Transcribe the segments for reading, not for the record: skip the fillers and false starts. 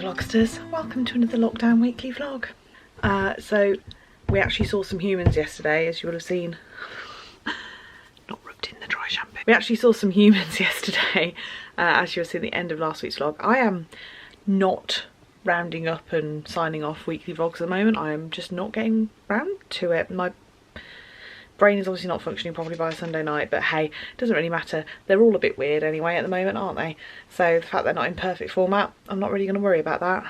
vlogsters, welcome to another lockdown weekly vlog. So we actually saw some humans yesterday, as you will have seen. Not rubbed in the dry shampoo. We actually saw some humans yesterday, as you will see at the end of last week's vlog. I am not rounding up and signing off weekly vlogs at the moment. I am just not getting round to it. My brain is obviously not functioning properly by Sunday night, but hey, it doesn't really matter. They're all a bit weird anyway at the moment, aren't they? So the fact they're not in perfect format, I'm not really going to worry about that.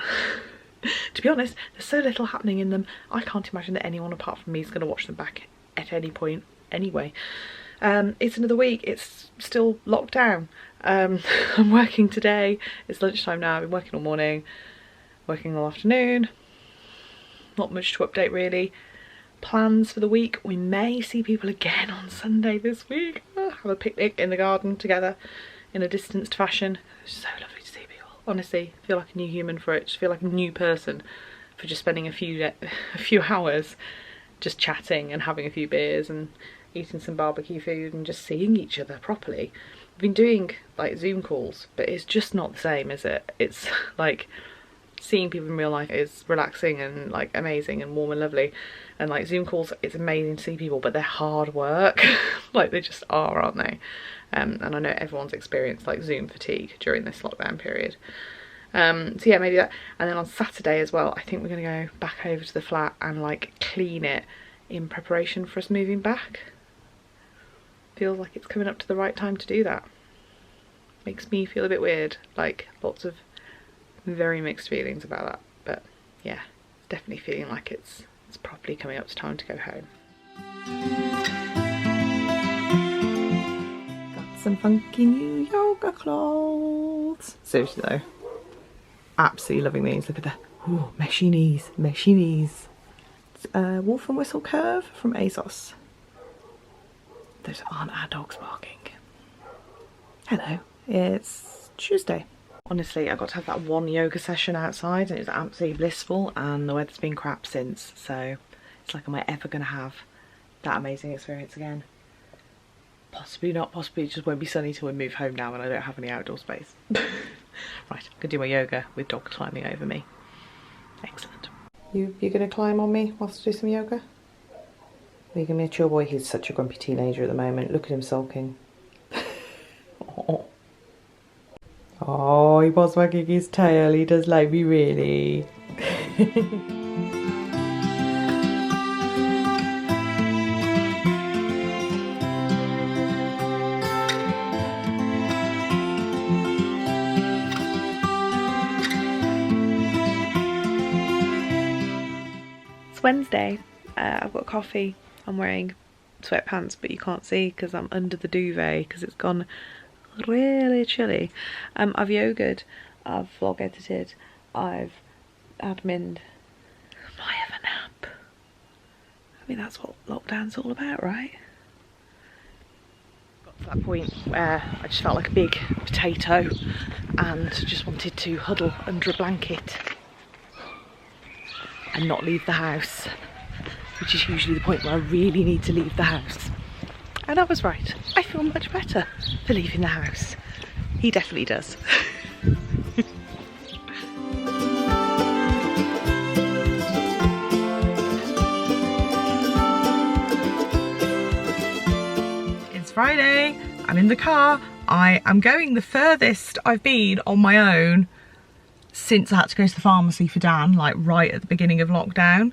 To be honest, there's so little happening in them, I can't imagine that anyone apart from me is going to watch them back at any point anyway. It's another week, it's still locked down. I'm working today, it's lunchtime now, I've been working all morning, working all afternoon. Not much to update really. Plans for the week, we may see people again on Sunday this week. Have a picnic in the garden together in a distanced fashion. So lovely to see people. Honestly, I feel like a new human for it. Just feel like a new person for just spending a few hours just chatting and having a few beers and eating some barbecue food and just seeing each other properly. I've been doing like Zoom calls, but it's just not the same, is it? It's like seeing people in real life is relaxing and like amazing and warm and lovely, and like Zoom calls, it's amazing to see people, but they're hard work. Like they just are, aren't they? And I know everyone's experienced like Zoom fatigue during this lockdown period. So yeah, maybe that. And then on Saturday as well, I think we're gonna go back over to the flat and like clean it in preparation for us moving back. Feels like it's coming up to the right time to do that. Makes me feel a bit weird, like lots of very mixed feelings about that, but yeah, definitely feeling like it's properly coming up to time to go home. Got some funky new yoga clothes. Seriously though, absolutely loving these. Look at the meshy knees, meshy knees. It's Wolf and Whistle Curve from ASOS. Those aren't our dogs barking. Hello, it's Tuesday. Honestly, I got to have that one yoga session outside and it was absolutely blissful, and the weather's been crap since, so it's like, am I ever going to have that amazing experience again? Possibly not, possibly it just won't be sunny till we move home now and I don't have any outdoor space. Right, I'm going to do my yoga with dog climbing over me. Excellent. You're going to climb on me whilst I do some yoga? Are you going to be a chill boy? He's such a grumpy teenager at the moment. Look at him sulking. Oh. Oh, he was wagging his tail, he does like me really. It's Wednesday, I've got coffee, I'm wearing sweatpants but you can't see because I'm under the duvet because it's gone really chilly. I've yogaed, I've vlog edited, I've admined. I have a nap. I mean, that's what lockdown's all about, right? Got to that point where I just felt like a big potato and just wanted to huddle under a blanket and not leave the house, which is usually the point where I really need to leave the house. And I was right. I feel much better for leaving the house. He definitely does. It's Friday. I'm in the car. I am going the furthest I've been on my own since I had to go to the pharmacy for Dan, like right at the beginning of lockdown.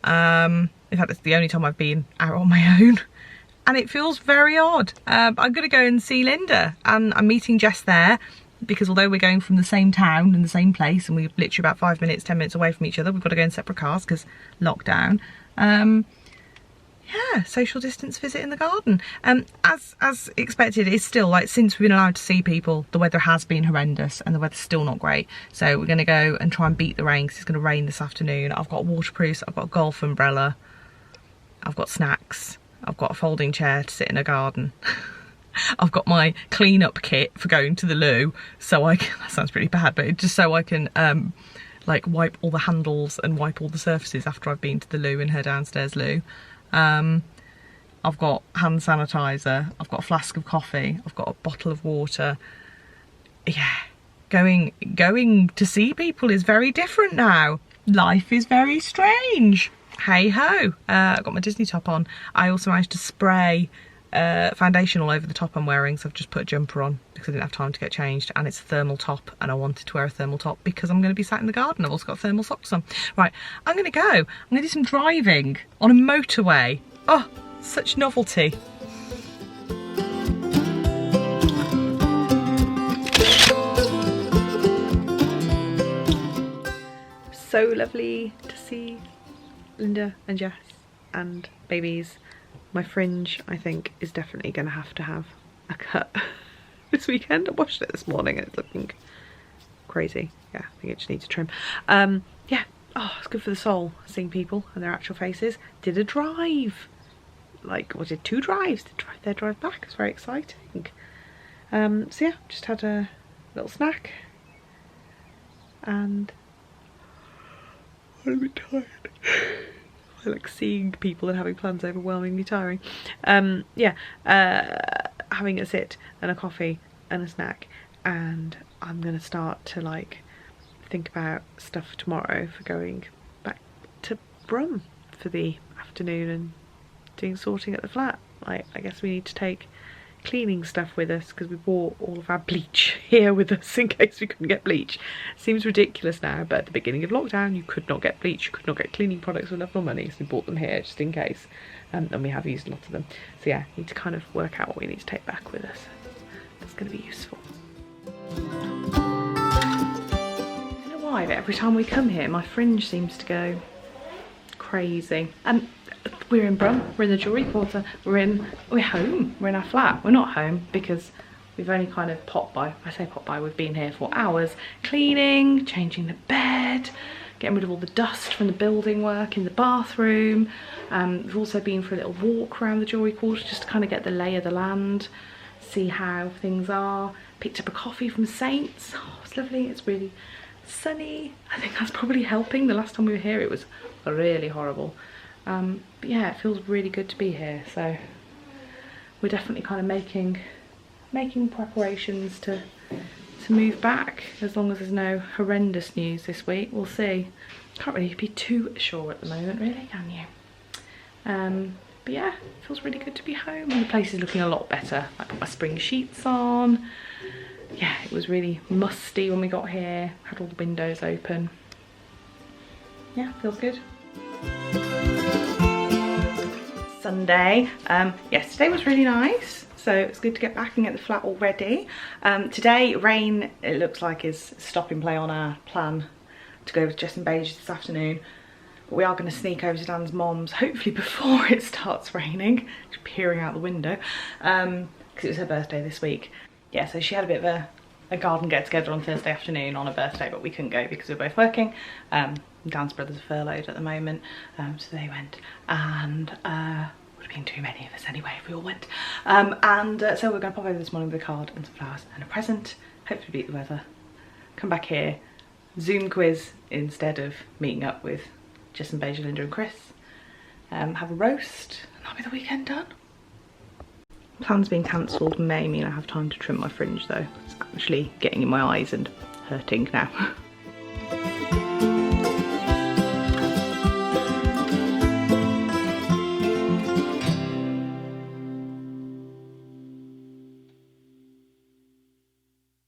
In fact, it's the only time I've been out on my own. And it feels very odd. I'm going to go and see Linda, and I'm meeting Jess there because although we're going from the same town and the same place and we're literally about 5 minutes, 10 minutes away from each other, we've got to go in separate cars because lockdown. Yeah, social distance visit in the garden. As expected, it's still like, since we've been allowed to see people, the weather has been horrendous and the weather's still not great. So we're going to go and try and beat the rain because it's going to rain this afternoon. I've got waterproofs, I've got a golf umbrella, I've got snacks. I've got a folding chair to sit in a garden. I've got my clean-up kit for going to the loo, so I can, that sounds pretty bad, but just so I can like wipe all the handles and wipe all the surfaces after I've been to the loo in her downstairs loo. I've got hand sanitizer, I've got a flask of coffee, I've got a bottle of water. Yeah, Going to see people is very different now. Life is very strange. Hey ho. I got my Disney top on. I also managed to spray foundation all over the top I'm wearing, so I've just put a jumper on because I didn't have time to get changed, and it's a thermal top and I wanted to wear a thermal top because I'm going to be sat in the garden. I've also got thermal socks on. Right, I'm going to go. I'm going to do some driving on a motorway. Oh, such novelty. So lovely to see Linda and Jess and babies. My fringe, I think, is definitely going to have a cut this weekend. I washed it this morning and it's looking crazy. Yeah, I think it just needs a trim. Yeah, oh, it's good for the soul, seeing people and their actual faces. Did a drive. Like, was it 2 drives? Did drive there, drive back. It's very exciting. So yeah, just had a little snack. And I'm a bit tired. I like seeing people and having plans overwhelmingly tiring. Yeah, having a sit and a coffee and a snack, and I'm gonna start to like think about stuff tomorrow for going back to Brum for the afternoon and doing sorting at the flat. Like, I guess we need to take cleaning stuff with us because we bought all of our bleach here with us in case we couldn't get bleach. Seems ridiculous now, but at the beginning of lockdown you could not get bleach, you could not get cleaning products for enough money, so we bought them here just in case, and we have used a lot of them. So yeah, need to kind of work out what we need to take back with us. That's going to be useful. I don't know why, but every time we come here my fringe seems to go crazy. We're in Brum, we're in the jewellery quarter, we're home, we're in our flat. We're not home because we've only kind of popped by. I say popped by, we've been here for hours, cleaning, changing the bed, getting rid of all the dust from the building work in the bathroom. We've also been for a little walk around the jewellery quarter just to kind of get the lay of the land, see how things are. Picked up a coffee from Saints. Oh, it's lovely, it's really sunny. I think that's probably helping. The last time we were here it was really horrible. But yeah, it feels really good to be here, so we're definitely kind of making preparations to move back, as long as there's no horrendous news this week. We'll see. Can't really be too sure at the moment, really, can you? But yeah, it feels really good to be home, and the place is looking a lot better. I put my spring sheets on. Yeah, it was really musty when we got here. Had all the windows open. Yeah, feels good. Sunday. Yes, today was really nice, so it's good to get back and get the flat all ready. Today, rain, it looks like, is stopping play on our plan to go with Jess and Beige this afternoon. But we are going to sneak over to Dan's mom's, hopefully before it starts raining. Just peering out the window, because it was her birthday this week. Yeah, so she had a bit of a garden get together on Thursday afternoon on her birthday, but we couldn't go because we were both working. Dan's brothers are furloughed at the moment, so they went, and would have been too many of us anyway if we all went. So we're going to pop over this morning with a card and some flowers and a present, hopefully beat the weather, come back here, Zoom quiz instead of meeting up with Jess and Beige, Linda and Chris, have a roast, and that'll be the weekend done. Plans being cancelled may mean I have time to trim my fringe though. It's actually getting in my eyes and hurting now.